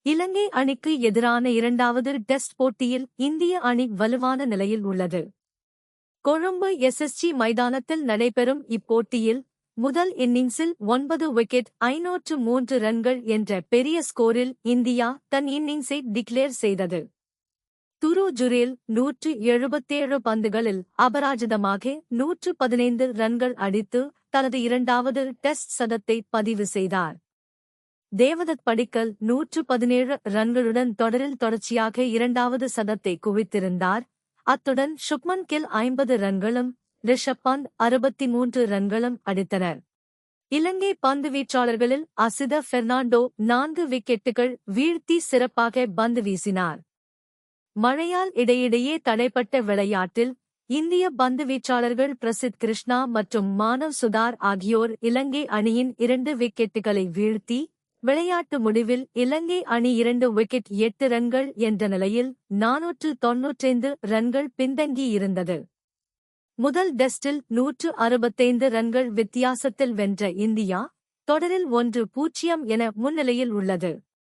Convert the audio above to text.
இலங்கை அணிக்கு எதிரான இரண்டாவது டெஸ்ட் போட்டியில் இந்திய அணி வலுவான நிலையில் உள்ளது. கொழும்பு எஸ்எஸ்ஜி மைதானத்தில் நடைபெறும் இப்போட்டியில் முதல் இன்னிங்ஸில் 9 விக்கெட் 503 ரன்கள் என்ற பெரிய ஸ்கோரில் இந்தியா தன் இன்னிங்ஸை டிக்ளேர் செய்தது. துரு ஜுரேல் 177 பந்துகளில் அபராஜிதமாக 115 ரன்கள் அடித்து தனது இரண்டாவது டெஸ்ட் சதத்தை பதிவு செய்தார். தேவதத் படிக்கல் 117 ரன்களுடன் தொடரில் தொடர்ச்சியாக இரண்டாவது சதத்தை குவித்திருந்தார். அத்துடன் சுப்மன் கில் 50 ரன்களும் ரிஷப் பந்த் 63 ரன்களும் அடித்தனர். இலங்கை பந்துவீச்சாளர்களில் அசித பெர்னாண்டோ 4 விக்கெட்டுகள் வீழ்த்தி சிறப்பாக பந்து வீசினார். மழையால் இடையிடையே தடைப்பட்ட விளையாட்டில் இந்திய பந்துவீச்சாளர்கள் பிரசித் கிருஷ்ணா மற்றும் மானவ் சுதார் ஆகியோர் இலங்கை அணியின் 2 விக்கெட்டுகளை வீழ்த்தி விளையாட்டு முடிவில் இலங்கை அணி 2 விக்கெட் 8 ரன்கள் என்ற நிலையில் 495 ரன்கள் பின்தங்கியிருந்தது. முதல் டெஸ்டில் 165 ரன்கள் வித்தியாசத்தில் வென்ற இந்தியா தொடரில் 1-0 என முன்னிலையில் உள்ளது.